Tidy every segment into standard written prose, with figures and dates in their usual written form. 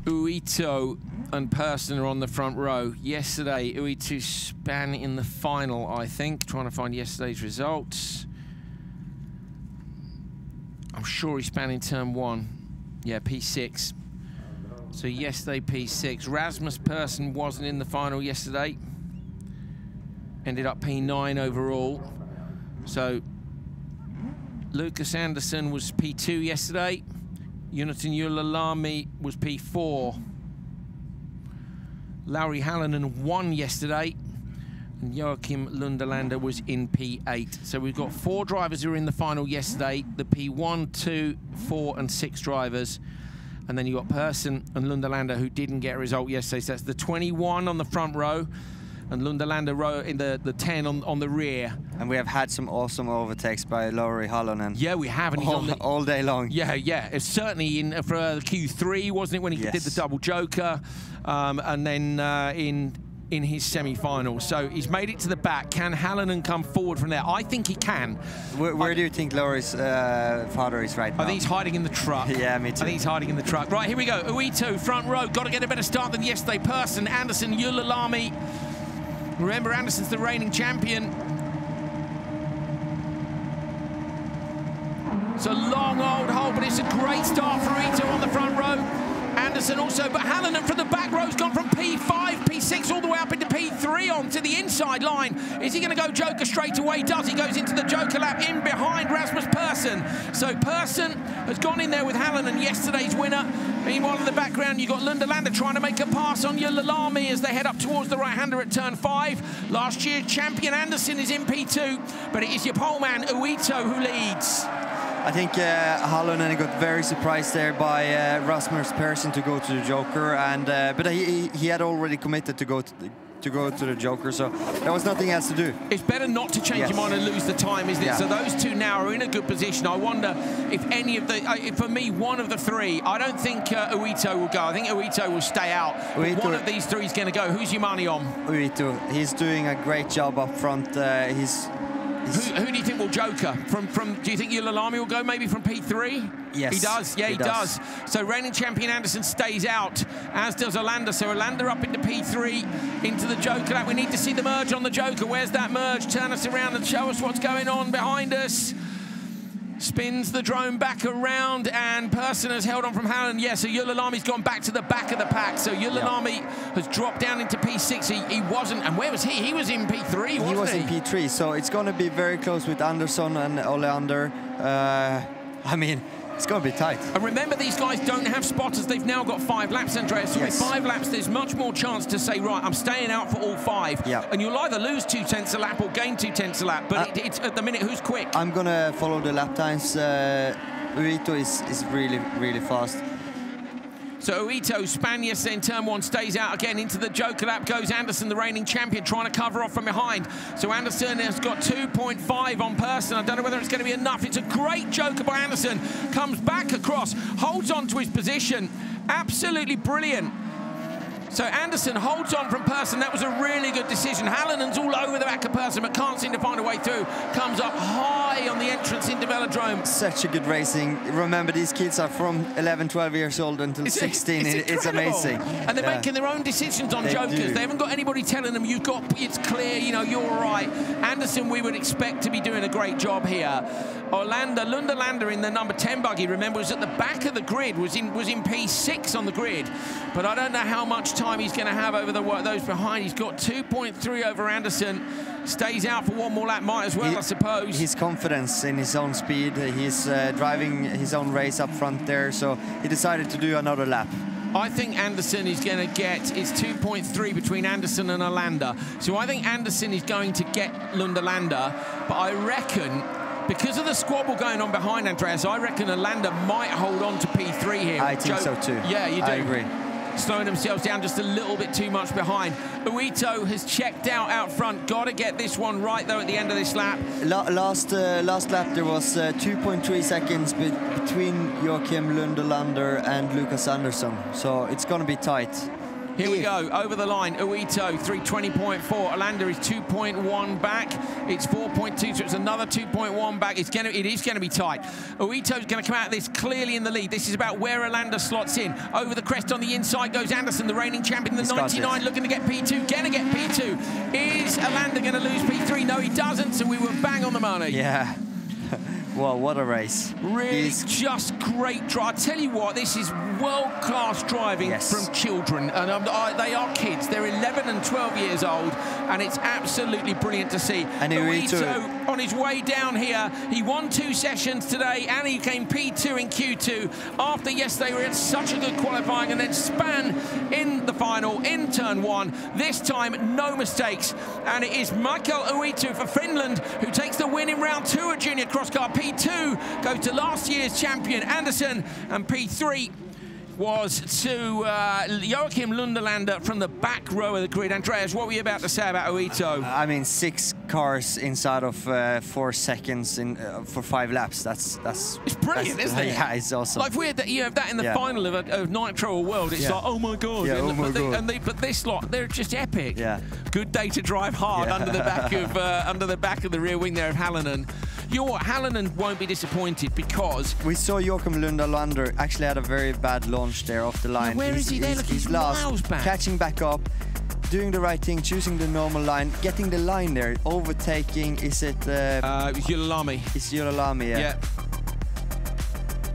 Uito and Persson are on the front row. Yesterday, Uito span in the final, I think. Trying to find yesterday's results. I'm sure he span in turn 1. Yeah, P6. So yesterday, P6. Rasmus Persson wasn't in the final yesterday. Ended up P9 overall. So Lucas Andersson was P2 yesterday. Jonathan Ylälami was P4. Lauri Halonen won yesterday. And Joachim Lunderlander was in P8. So we've got 4 drivers who were in the final yesterday. The P1, 2, 4 and 6 drivers. And then you got Persson and Lunderlander who didn't get a result yesterday. So that's the 21 on the front row. And Lunderlander row in the 10 on the rear. And we have had some awesome overtakes by Lauri Halonen. Yeah, we have. And he's all day long. Yeah, yeah. It's certainly in for Q3, wasn't it, when he did the double joker? And then in his semi-final. So he's made it to the back. Can Halonen come forward from there? I think he can. Where do you think Lauri's father is right now? I think he's hiding in the truck. Yeah, me too. I think he's hiding in the truck. Right, here we go. Uito, front row. Got to get a better start than yesterday. Persson, Andersson, Ylälami. Remember, Andersson's the reigning champion. It's a long old hole, but it's a great start for Uito on the front row. Andersson also, but Halonen from the back row's gone from P5, P6 all the way up into P3 onto the inside line. Is he going to go joker straight away? Does he? Goes into the joker lap in behind Rasmus Persson. So Persson has gone in there with Halonen, yesterday's winner. Meanwhile, in the background, you've got Lunderlander trying to make a pass on Ylälami as they head up towards the right-hander at turn 5. Last year, champion Andersson is in P2, but it is your pole man, Uito, who leads. I think Halonen got very surprised there by Rasmus Persson to go to the joker, and but he had already committed to go to the joker, so there was nothing else to do. It's better not to change your mind and lose the time, isn't it? So those two now are in a good position. I wonder if any of the, for me, one of the 3, I don't think Uito will go. I think Uito will stay out. But one of these 3 is going to go. Who's your money on? Uito. He's doing a great job up front. Who do you think will joker? Do you think Ylälami will go maybe from P3? Yes. He does, yeah, he does. So reigning champion Andersson stays out, as does Olander. So Olander up into P3, into the joker lap. We need to see the merge on the joker. Where's that merge? Turn us around and show us what's going on behind us. Spins the drone back around, and Persson has held on from Halonen. Yeah, so Ylälami's gone back to the back of the pack. So Ylälami has dropped down into P6. He wasn't, and where was he? He was in P3, wasn't he? He was in P3, so it's going to be very close with Andersson and Olander. I mean, it's going to be tight. And remember, these guys don't have spotters. They've now got 5 laps, Andreas. So with 5 laps, there's much more chance to say, right, I'm staying out for all 5. And you'll either lose 2 tenths a lap or gain 2 tenths a lap. But it's at the minute, who's quick? I'm going to follow the lap times. Uito is really, really fast. So Uito span yesterday in turn 1, stays out again. Into the joker lap goes Andersson, the reigning champion, trying to cover off from behind. So Andersson has got 2.5 on Persson. I don't know whether it's going to be enough. It's a great joker by Andersson. Comes back across, holds on to his position. Absolutely brilliant. So Andersson holds on from Persson. That was a really good decision. Halonen's all over the back of Persson, but can't seem to find a way through. Comes up high on the entrance into Velodrome. Such a good racing. Remember, these kids are from 11, 12 years old until 16. It's amazing. And they're making their own decisions on jokers. They haven't got anybody telling them, it's clear, you're all right. Andersson, we would expect to be doing a great job here. Lunderlander in the number 10 buggy, remember, was at the back of the grid, was in P6 on the grid. But I don't know how much time he's going to have over those behind. He's got 2.3 over Andersson. Stays out for one more lap, might as well, I suppose. His confidence in his own speed. He's driving his own race up front there, so he decided to do another lap. I think Andersson is going to get, it's 2.3 between Andersson and Olander. So I think Andersson is going to get Lunderlander, but I reckon, because of the squabble going on behind Andreas, I reckon Olander might hold on to P3 here. I think so too. Yeah, you do. I agree. Slowing themselves down just a little bit too much behind. Uito has checked out front. Got to get this one right, though, at the end of this lap. Last lap, there was 2.3 seconds between Joachim Lunderlander and Lucas Andersson. So it's going to be tight. Here we go, over the line, Uito, 320.4. Olander is 2.1 back. It's 4.2, so it's another 2.1 back. It is going to be tight. Uito's going to come out of this clearly in the lead. This is about where Olander slots in. Over the crest on the inside goes Anderson, the reigning champion, the 99, looking to get P2, going to get P2. Is Olander going to lose P3? No, he doesn't, so we were bang on the money. Yeah. Well, what a race. Really just great drive. I tell you what, this is world-class driving from children. And they are kids. They're 11 and 12 years old, and it's absolutely brilliant to see. And Uito, on his way down here, he won 2 sessions today, and he came P2 in Q2. After yesterday, we had such a good qualifying, and then span in the final, in turn 1. This time, no mistakes. And it is Mikael Uito for Finland, who takes the win in round 2 at Junior Cross Car. P2 goes to last year's champion Anderson, and P3 was to Joachim Lunderlander from the back row of the grid. Andreas, what were you about to say about Uito? I mean, 6 cars inside of 4 seconds for 5 laps. That's it's brilliant, isn't it? Yeah, it's awesome. Like, if we had that, you have that in the final of Nitro or World, it's like, oh my god. Yeah, oh my god. But this lot, they're just epic. Yeah. Good day to drive hard under the back of the rear wing there of Hallinan. You know what, Hallinan won't be disappointed because we saw Joachim Lunderlander actually had a very bad launch there off the line. Yeah, where is he there? Look, he's miles back. Catching back up, doing the right thing, choosing the normal line, getting the line there, overtaking. Is it? It's Yulolami. It's Yulolami, yeah.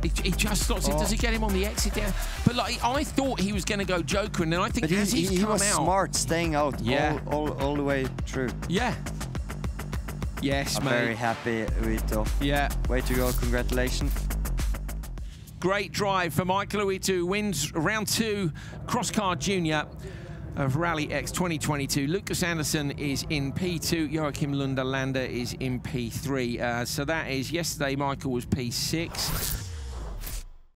He just slots in. Does he get him on the exit there? But like, I thought he was going to go Joker, and then I think as he's come out, he was smart, staying out all the way through. Yeah. Yes, I'm mate. very happy, Uito. Yeah. Way to go, congratulations. Great drive for Mikael Uito, wins round 2 Cross Car Junior of RallyX 2022. Lucas Anderson is in P2, Joachim Lunderlander is in P3. So that is, yesterday Michael was P6.